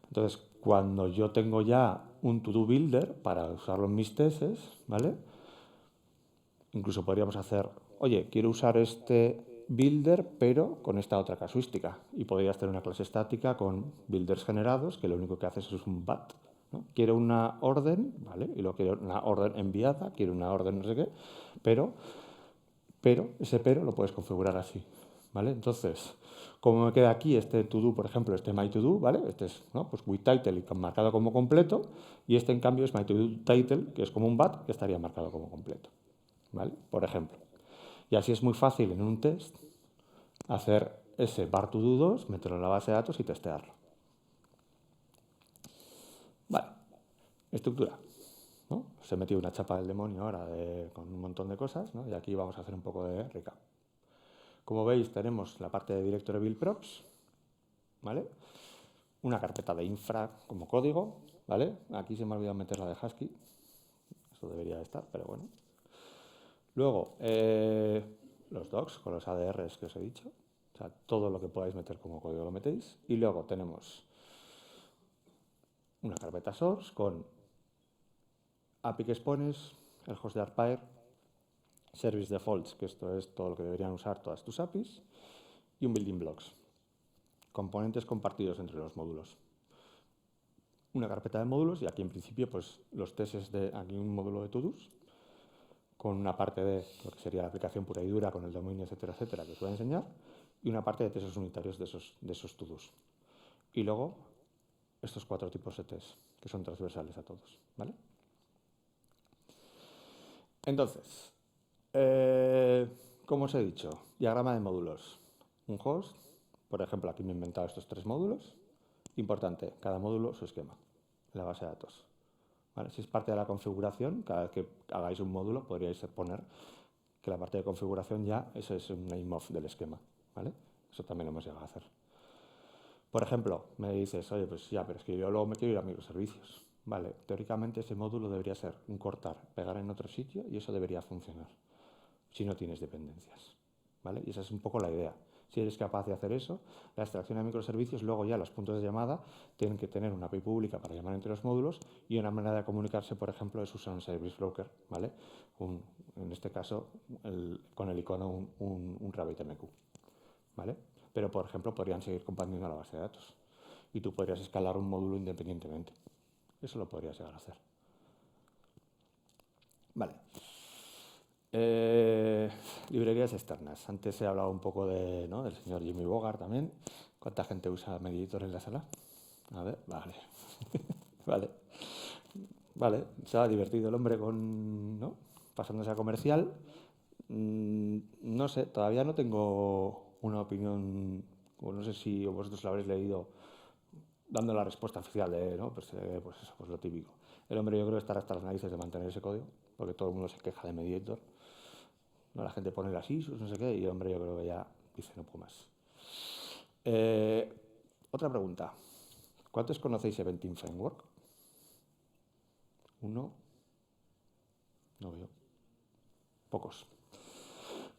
Entonces, cuando yo tengo ya un to-do builder para usarlo en mis tests, ¿vale? Incluso podríamos hacer, oye, quiero usar este builder, pero con esta otra casuística. Y podrías tener una clase estática con builders generados, que lo único que haces es un bat, ¿no? Quiero una orden, ¿vale? Y lo quiero una orden enviada, quiero una orden no sé qué, pero ese pero lo puedes configurar así, ¿vale? Entonces, como me queda aquí este to-do, por ejemplo, este my to-do, ¿vale? Este es, ¿no? Pues with title y marcado como completo, y este en cambio es my to-do title, que es como un bat, que estaría marcado como completo, ¿vale? Por ejemplo. Y así es muy fácil en un test hacer ese var to do 2, meterlo en la base de datos y testearlo. Vale, estructura. ¿No? Se metió una chapa del demonio ahora con un montón de cosas, ¿no? Y aquí vamos a hacer un poco de recap. Como veis, tenemos la parte de directory build props, ¿vale? Una carpeta de infra como código, ¿vale? Aquí se me ha olvidado meter la de Husky. Eso debería estar, pero bueno. Luego, los docs con los ADRs que os he dicho. O sea, todo lo que podáis meter como código lo metéis. Y luego tenemos una carpeta source con API que expones, el host de Arpair, service defaults, que esto es todo lo que deberían usar todas tus APIs, y un building blocks, componentes compartidos entre los módulos. Una carpeta de módulos y aquí en principio pues los tests de aquí un módulo de to-dos con una parte de lo que sería la aplicación pura y dura con el dominio, etcétera, etcétera, que os voy a enseñar, y una parte de tests unitarios de esos to-dos. Y luego estos 4 tipos de tests que son transversales a todos, ¿vale? Entonces, como os he dicho, diagrama de módulos. Un host, por ejemplo, aquí me he inventado estos 3 módulos. Importante, cada módulo su esquema, la base de datos. ¿Vale? Si es parte de la configuración, cada vez que hagáis un módulo podríais poner que la parte de configuración ya, eso es un name of del esquema. ¿Vale? Eso también lo hemos llegado a hacer. Por ejemplo, me dices, oye, pues ya, pero es que yo luego me quiero ir a microservicios. Vale, teóricamente ese módulo debería ser un cortar, pegar en otro sitio y eso debería funcionar si no tienes dependencias. ¿Vale? Y esa es un poco la idea. Si eres capaz de hacer eso, la extracción de microservicios, luego ya los puntos de llamada tienen que tener una API pública para llamar entre los módulos y una manera de comunicarse, por ejemplo, es usar un service broker, ¿vale? En este caso, con el icono un RabbitMQ, ¿vale? Pero, por ejemplo, podrían seguir compartiendo la base de datos y tú podrías escalar un módulo independientemente. Eso lo podrías llegar a hacer. Vale. Librerías externas. Antes he hablado un poco ¿no? del señor Jimmy Bogart también. ¿Cuánta gente usa Mediator en la sala? A ver, vale. Vale. Vale, se ha divertido el hombre ¿no? Pasándose a comercial. No sé, todavía no tengo una opinión, o no sé si vosotros lo habréis leído, dando la respuesta oficial de, ¿no? Pues eso, pues lo típico. El hombre yo creo que estará hasta las narices de mantener ese código, porque todo el mundo se queja de Mediator. ¿No? La gente pone las ISOs, no sé qué, y el hombre yo creo que ya dice no puedo más. Otra pregunta. ¿Cuántos conocéis Eventing Framework? ¿Uno? No veo. Pocos.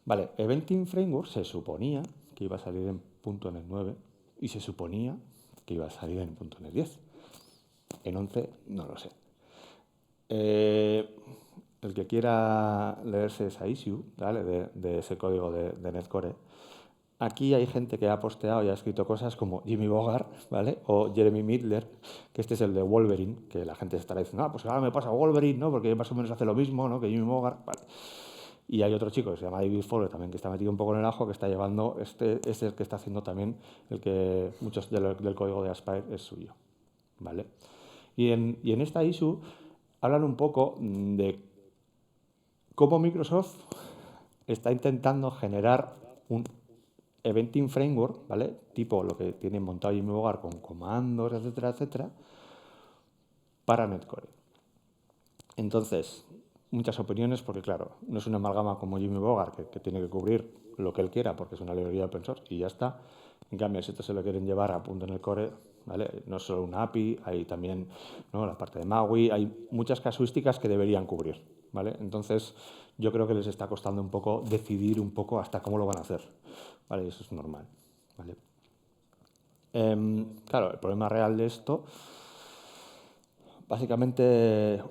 Vale, Eventing Framework se suponía que iba a salir en .NET 9 y se suponía que iba a salir en .NET 10. En 11 no lo sé. El que quiera leerse esa issue, ¿vale? de ese código de Netcore, aquí hay gente que ha posteado y ha escrito cosas como Jimmy Bogart, ¿vale? O Jeremy Midler, que este es el de Wolverine, que la gente estará diciendo, pues ahora me pasa Wolverine, ¿no? Porque más o menos hace lo mismo, ¿no? Que Jimmy Bogart, ¿vale? Y hay otro chico que se llama David Fowler también, que está metido un poco en el ajo, que está llevando, es el que está haciendo también el que muchos del código de Aspire es suyo, ¿vale? Y en esta issue hablan un poco de cómo Microsoft está intentando generar un Eventing Framework, ¿vale? Tipo lo que tiene montado Jimmy Bogart con comandos, etcétera, etcétera, para Netcore. Entonces, muchas opiniones, porque claro, no es una amalgama como Jimmy Bogart, que tiene que cubrir lo que él quiera, porque es una librería open source y ya está. En cambio, si esto se lo quieren llevar a .NET Core, ¿vale? No es solo una API, hay también, ¿no? La parte de MAUI, hay muchas casuísticas que deberían cubrir, ¿vale? Entonces, yo creo que les está costando un poco decidir un poco hasta cómo lo van a hacer, ¿vale? Eso es normal, ¿vale? Claro, el problema real de esto, básicamente,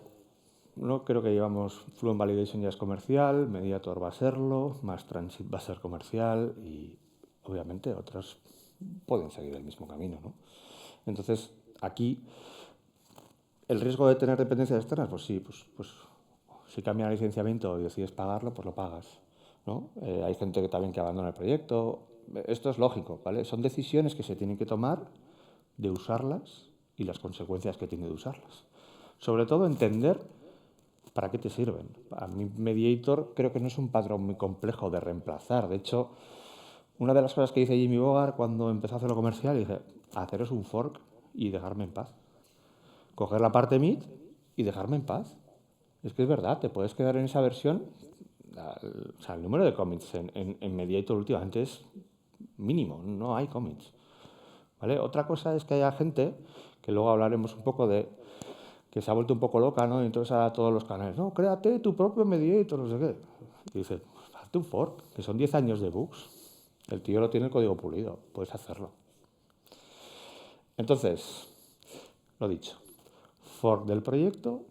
no creo que llevamos Fluent Validation ya es comercial, Mediator va a serlo, Mass Transit va a ser comercial y obviamente otros pueden seguir el mismo camino, ¿no? Entonces, aquí, el riesgo de tener dependencias externas, pues sí, pues si cambia el licenciamiento y decides pagarlo, pues lo pagas, ¿no? Hay gente que también que abandona el proyecto. Esto es lógico, ¿vale? Son decisiones que se tienen que tomar de usarlas y las consecuencias que tiene de usarlas. Sobre todo entender para qué te sirven. A mí Mediator creo que no es un patrón muy complejo de reemplazar. De hecho, Una de las cosas que dice Jimmy Bogart cuando empezó a hacerlo comercial, dice, haceros un fork y dejarme en paz. Coger la parte mid y dejarme en paz. Es que es verdad, te puedes quedar en esa versión. O sea, el número de commits en Mediator últimamente es mínimo, no hay commits. ¿Vale? Otra cosa es que haya gente, que luego hablaremos un poco de, que se ha vuelto un poco loca, ¿no? Y entonces a todos los canales, no, créate tu propio Mediator, no sé qué. Y dices, hazte un fork, que son 10 años de bugs. El tío lo tiene el código pulido, puedes hacerlo. Entonces, lo dicho, fork del proyecto.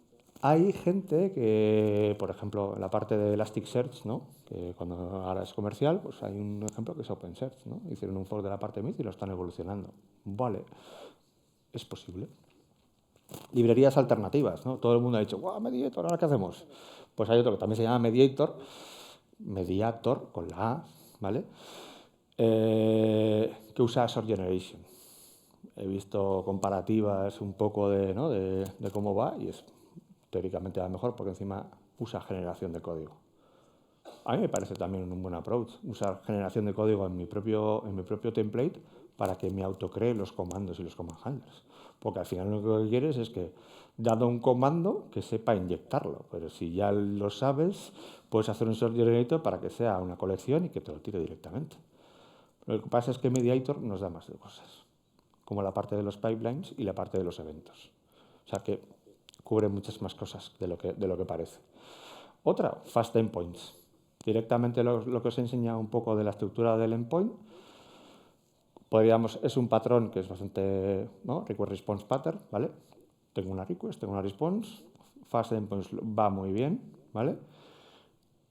Hay gente que, por ejemplo, en la parte de Elasticsearch, ¿no? Que cuando ahora es comercial, pues hay un ejemplo que es OpenSearch, ¿no? Hicieron un fork de la parte mid y lo están evolucionando. Vale, es posible. Librerías alternativas, ¿no? Todo el mundo ha dicho, ¡guau, Mediator! ¿Ahora qué hacemos? Pues hay otro que también se llama Mediator, con la A, ¿vale? Que usa Sort Generation. He visto comparativas un poco de, ¿no? de cómo va y es teóricamente va mejor porque encima usa generación de código. A mí me parece también un buen approach, usar generación de código en mi propio template para que me autocree los comandos y los command handlers. Porque al final lo que quieres es que, dado un comando, que sepa inyectarlo. Pero si ya lo sabes, puedes hacer un sort generator para que sea una colección y que te lo tire directamente. Lo que pasa es que Mediator nos da más de cosas, como la parte de los pipelines y la parte de los eventos. O sea que cubre muchas más cosas de lo que parece. Otra, Fast Endpoints. Directamente lo que os he enseñado un poco de la estructura del endpoint. Es un patrón que es bastante, ¿no? Request response pattern, ¿vale? Tengo una request, tengo una response. Fast Endpoints va muy bien, ¿vale?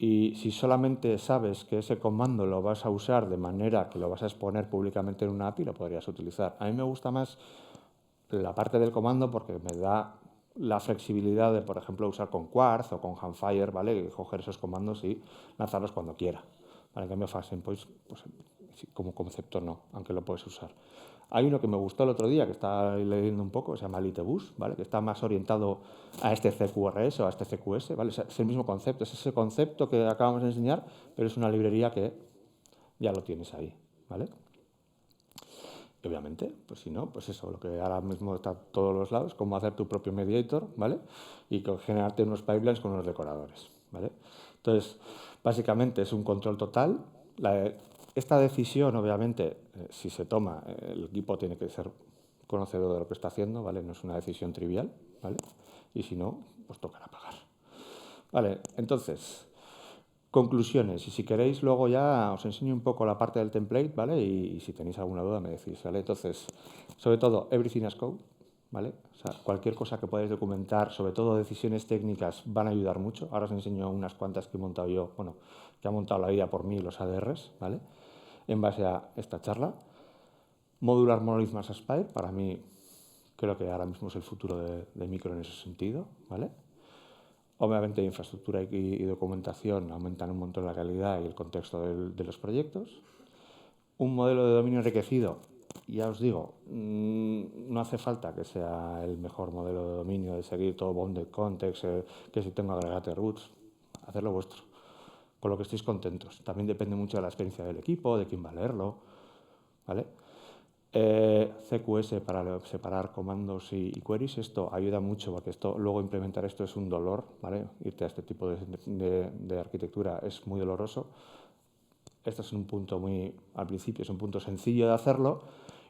Y si solamente sabes que ese comando lo vas a usar de manera que lo vas a exponer públicamente en una API, lo podrías utilizar. A mí me gusta más la parte del comando porque me da la flexibilidad de, por ejemplo, usar con Quartz o con Handfire, ¿vale? Coger esos comandos y lanzarlos cuando quiera. ¿Vale? En cambio, Fast Endpoints, pues, como concepto no, aunque lo puedes usar. Hay uno que me gustó el otro día, que estaba leyendo un poco, se llama Litebus, ¿vale? Que está más orientado a este CQRS o a este CQS, ¿vale? Es el mismo concepto, es ese concepto que acabamos de enseñar, pero es una librería que ya lo tienes ahí, ¿vale? Y obviamente, pues si no, pues eso, lo que ahora mismo está a todos los lados, cómo hacer tu propio mediator, ¿vale? Y generarte unos pipelines con unos decoradores, ¿vale? Entonces, básicamente es un control total. Esta decisión, obviamente, si se toma, el equipo tiene que ser conocedor de lo que está haciendo, ¿vale? No es una decisión trivial, ¿vale? Y si no, pues tocará pagar. Vale, entonces, conclusiones, y si queréis luego ya os enseño un poco la parte del template, ¿vale? Y si tenéis alguna duda me decís, ¿vale? Entonces, sobre todo, everything as code, ¿vale? O sea, cualquier cosa que podáis documentar, sobre todo decisiones técnicas, van a ayudar mucho. Ahora os enseño unas cuantas que he montado yo, bueno, que ha montado la vida por mí los ADRs, ¿vale? En base a esta charla. Modular Monolith más Aspire, para mí creo que ahora mismo es el futuro de Micro en ese sentido, ¿vale? Obviamente, infraestructura y documentación aumentan un montón la calidad y el contexto de los proyectos. Un modelo de dominio enriquecido, ya os digo, no hace falta que sea el mejor modelo de dominio, de seguir todo bounded context, que si tengo aggregate roots, hacerlo vuestro, con lo que estéis contentos. También depende mucho de la experiencia del equipo, de quién va a leerlo, ¿vale? CQS para separar comandos y queries, esto ayuda mucho porque luego implementar esto es un dolor, ¿vale? Irte a este tipo de arquitectura es muy doloroso. Este es un punto al principio es un punto sencillo de hacerlo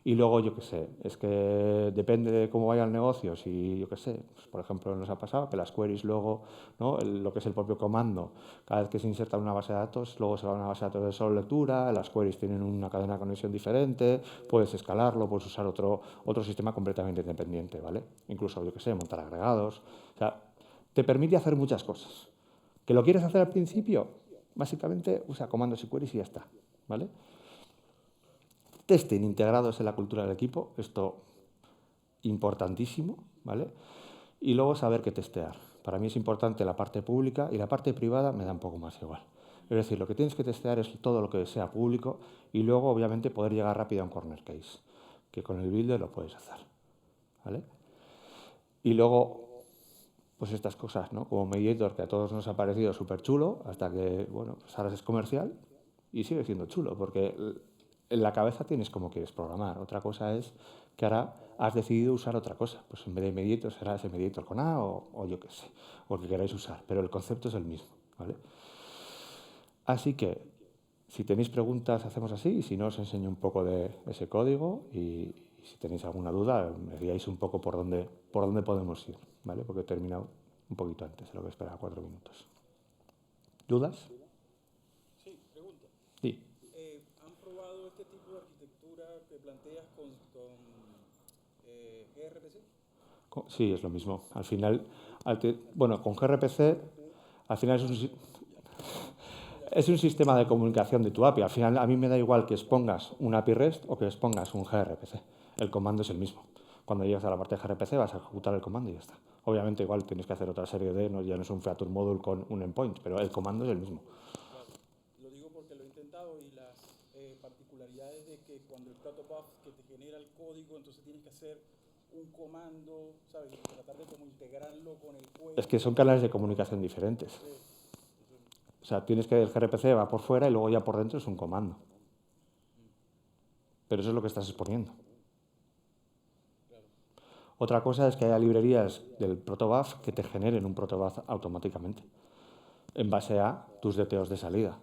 y luego, yo qué sé, es que depende de cómo vaya el negocio, si, yo qué sé, pues, por ejemplo, nos ha pasado que las queries luego, ¿no? Lo que es el propio comando, cada vez que se inserta en una base de datos, luego se va a una base de datos de solo lectura, las queries tienen una cadena de conexión diferente, puedes escalarlo, puedes usar otro sistema completamente independiente, ¿vale? Incluso, yo qué sé, montar agregados, o sea, te permite hacer muchas cosas. ¿Que lo quieres hacer al principio? Básicamente usa comandos y queries y ya está, ¿vale? Testing integrados en la cultura del equipo, esto importantísimo, ¿vale? Y luego saber qué testear. Para mí es importante la parte pública y la parte privada me da un poco más igual. Es decir, lo que tienes que testear es todo lo que sea público y luego, obviamente, poder llegar rápido a un corner case, que con el builder lo puedes hacer, ¿vale? Y luego, pues estas cosas, ¿no? Como Mediator, que a todos nos ha parecido súper chulo, hasta que, bueno, pues ahora es comercial y sigue siendo chulo, porque en la cabeza tienes cómo quieres programar. Otra cosa es que ahora has decidido usar otra cosa. Pues en vez de mediator será ese mediator con A o yo qué sé, o el que queráis usar, pero el concepto es el mismo, ¿vale? Así que, si tenéis preguntas, hacemos así, y si no, os enseño un poco de ese código y si tenéis alguna duda, me digáis un poco por dónde podemos ir, ¿vale? Porque he terminado un poquito antes de lo que esperaba, 4 minutos. ¿Dudas? Sí, pregunta. Sí. ¿Han probado este tipo de arquitectura que planteas con gRPC? Sí, es lo mismo. Al final, bueno, con gRPC, al final es un sistema de comunicación de tu API. Al final, a mí me da igual que expongas un API REST o que expongas un gRPC. El comando es el mismo. Cuando llegas a la parte de gRPC vas a ejecutar el comando y ya está. Obviamente, igual tienes que hacer otra serie de, ya no es un feature module con un endpoint, pero el comando es el mismo. Claro, lo digo porque lo he intentado y las particularidades de que cuando el protobuf que te genera el código, entonces tienes que hacer un comando, ¿sabes? Y tratar de como integrarlo con el Es que son código. canales de comunicación diferentes. O sea, tienes que el gRPC va por fuera y luego ya por dentro es un comando. Pero eso es lo que estás exponiendo. Claro. Otra cosa es que haya librerías del protobuf que te generen un protobuf automáticamente en base a tus DTOs de salida.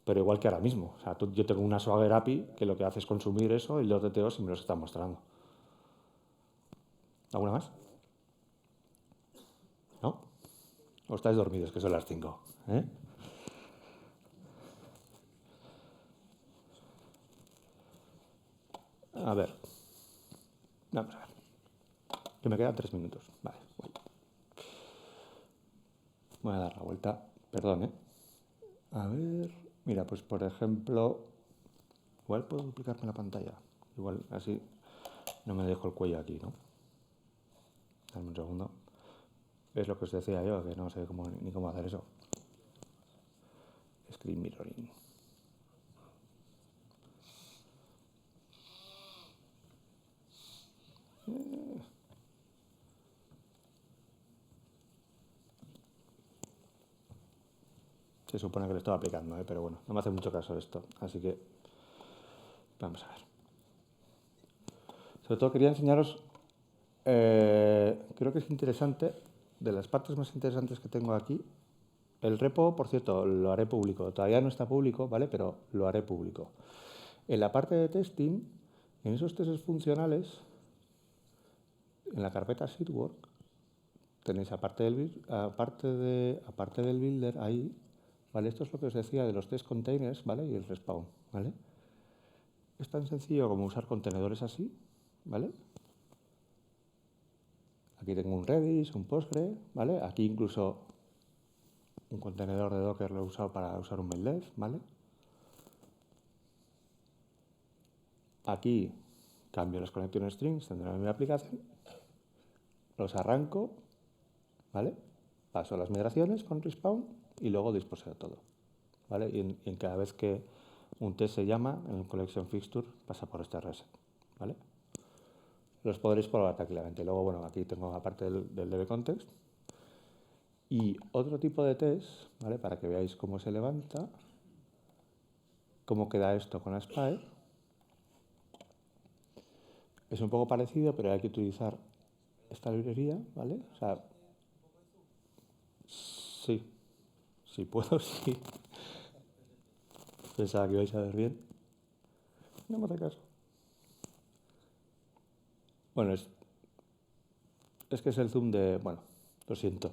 Pero igual que ahora mismo. O sea, yo tengo una Swagger API que lo que hace es consumir eso y los DTOs y me los está mostrando. ¿Alguna más? ¿No? ¿O estáis dormidos, que son las 5? ¿Eh? A ver. Vamos a ver. Que me quedan 3 minutos. Vale. Voy a dar la vuelta. Perdón, ¿eh? A ver. Mira, pues por ejemplo. Igual puedo duplicarme la pantalla. Igual así no me dejo el cuello aquí, ¿no? Dame un segundo. Es lo que os decía yo, que no sé ni cómo hacer eso. Screen mirroring. Se supone que lo estaba aplicando, pero bueno, no me hace mucho caso esto. Así que vamos a ver. Sobre todo quería enseñaros, creo que es interesante, de las partes más interesantes que tengo aquí, el repo, por cierto, lo haré público. Todavía no está público, ¿vale? Pero lo haré público. En la parte de testing, en esos testes funcionales, en la carpeta SeedWork, tenéis aparte del builder ahí, ¿vale? Esto es lo que os decía de los test containers, ¿vale? Y el respawn, ¿vale? Es tan sencillo como usar contenedores así, ¿vale? Aquí tengo un Redis, un Postgre, ¿vale? Aquí incluso un contenedor de Docker lo he usado para usar un maildev, ¿vale? Aquí cambio las connection strings dentro de mi aplicación, los arranco, ¿vale? Paso las migraciones con respawn y luego disposeo todo, ¿vale? Y en cada vez que un test se llama, en un collection fixture pasa por este reset, ¿vale? Los podréis probar tranquilamente. Luego, bueno, aquí tengo aparte del DB context. Y otro tipo de test, ¿vale? Para que veáis cómo se levanta, cómo queda esto con Aspire. Es un poco parecido, pero hay que utilizar esta librería, ¿vale? O sea, sí, si puedo, sí. Pensaba que ibais a ver bien. No me hace caso. Bueno, es que es el zoom de... Bueno, lo siento.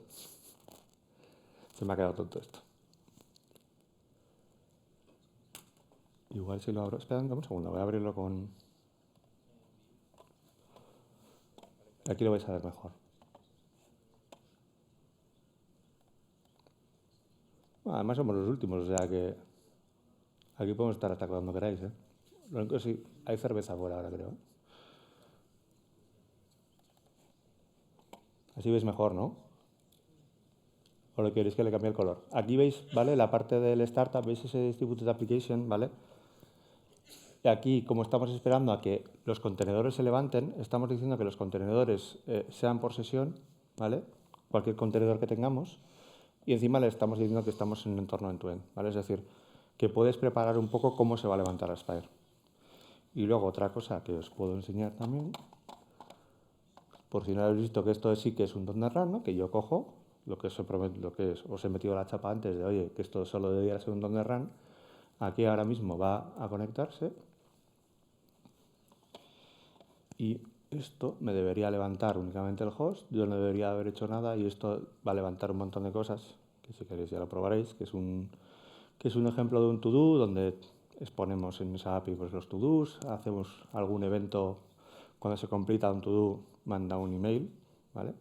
Se me ha quedado tonto esto. Igual si lo abro... Espera, un segundo, voy a abrirlo con... Aquí lo vais a ver mejor. Bueno, además somos los últimos, o sea que... Aquí podemos estar hasta cuando queráis, ¿eh? Lo único que sí, hay cerveza fuera ahora, creo. Así veis mejor, ¿no? ¿O lo queréis que le cambie el color? Aquí veis, ¿vale? La parte del startup, ¿veis ese distributed application, ¿vale? Y aquí, como estamos esperando a que los contenedores se levanten, estamos diciendo que los contenedores sean por sesión, ¿vale? Cualquier contenedor que tengamos. Y encima le estamos diciendo que estamos en un entorno end-to-end, ¿vale? Es decir, que puedes preparar un poco cómo se va a levantar Aspire, Y luego otra cosa que os puedo enseñar también, por si no habéis visto que esto sí que es un .NET, ¿no? Que yo cojo lo que os he metido la chapa antes de, oye, que esto solo debería ser un .NET Run. Aquí ahora mismo va a conectarse y esto me debería levantar únicamente el host, yo no debería haber hecho nada y esto va a levantar un montón de cosas, que si queréis ya lo probaréis, que es un ejemplo de un to-do donde exponemos en esa API pues, los to-dos, hacemos algún evento, cuando se completa un to-do manda un email, ¿vale?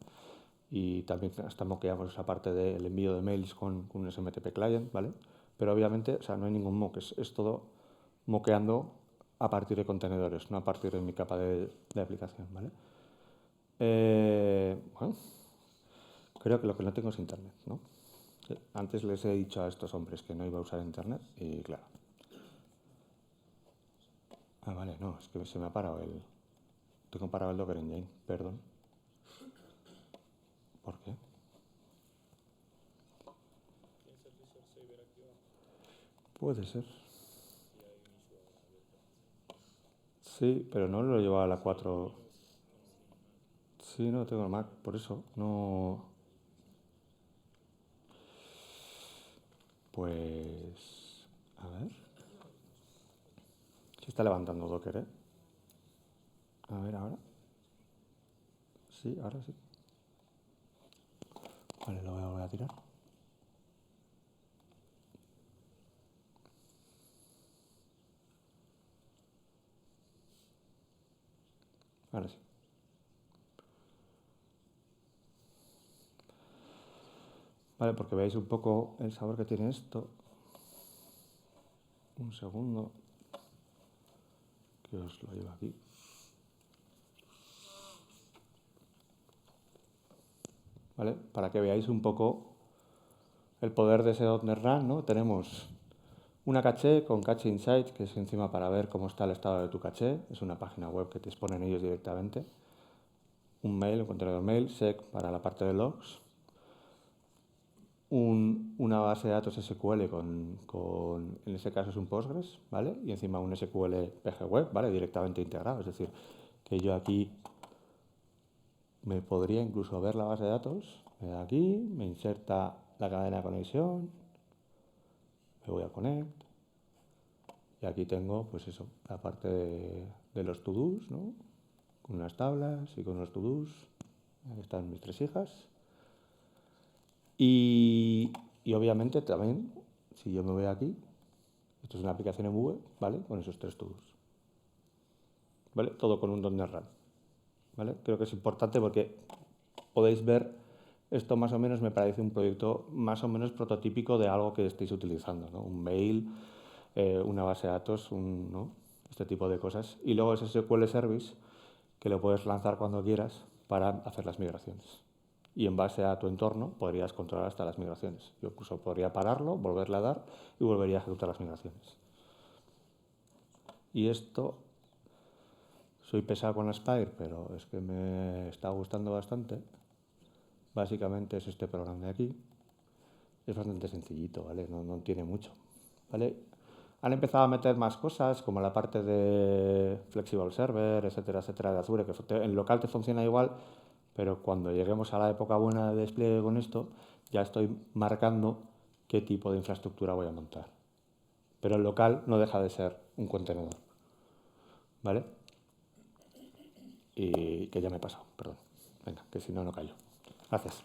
Y también hasta moqueamos esa parte del envío de mails con un SMTP client, ¿vale? Pero obviamente, o sea, no hay ningún mock, es todo moqueando a partir de contenedores, no a partir de mi capa de aplicación, ¿vale? Bueno, creo que lo que no tengo es internet, ¿no? Antes les he dicho a estos hombres que no iba a usar internet y claro. Ah, vale, no, es que se me ha parado el... Tengo parado el Docker Engine, perdón. ¿Por qué? Puede ser. Sí, pero no lo llevaba a la 4. Sí, no tengo el Mac, por eso. No. Pues. A ver. Se está levantando Docker, ¿eh? A ver, ahora. Sí, ahora sí. Vale, lo voy a volver a tirar. Ahora sí. Vale, porque veáis un poco el sabor que tiene esto. Un segundo. Que os lo llevo aquí. ¿Vale? Para que veáis un poco el poder de ese .NET Run, ¿no? Tenemos una caché con Cache Insights, que es encima para ver cómo está el estado de tu caché. Es una página web que te exponen ellos directamente. Un mail, un contenedor mail, sec para la parte de logs. Una base de datos SQL en ese caso es un Postgres, ¿vale? Y encima un SQL PG Web, ¿vale? Directamente integrado. Es decir, que yo aquí me podría incluso ver la base de datos. Me da aquí, me inserta la cadena de conexión, me voy a connect. Y aquí tengo, pues eso, la parte de los to-dos, ¿no? Con unas tablas y con los to-dos. Aquí están mis 3 hijas. Y obviamente también, si yo me voy aquí, esto es una aplicación en Google, ¿vale? Con esos 3 to-dos. ¿Vale? Todo con un .NET Run. ¿Vale? Creo que es importante porque podéis ver, esto más o menos me parece un proyecto más o menos prototípico de algo que estéis utilizando, ¿no? Un mail, una base de datos, ¿no? Este tipo de cosas. Y luego ese SQL Service que lo puedes lanzar cuando quieras para hacer las migraciones. Y en base a tu entorno podrías controlar hasta las migraciones. Yo incluso podría pararlo, volverle a dar y volvería a ejecutar las migraciones. Y esto, soy pesado con la Spire, pero es que me está gustando bastante. Básicamente es este programa de aquí. Es bastante sencillito, ¿vale? No tiene mucho, ¿vale? Han empezado a meter más cosas, como la parte de Flexible Server, etcétera, etcétera, de Azure, que en local te funciona igual, pero cuando lleguemos a la época buena de despliegue con esto, ya estoy marcando qué tipo de infraestructura voy a montar. Pero el local no deja de ser un contenedor, ¿vale? Y que ya me he pasado, perdón. Venga, que si no, no callo. Gracias.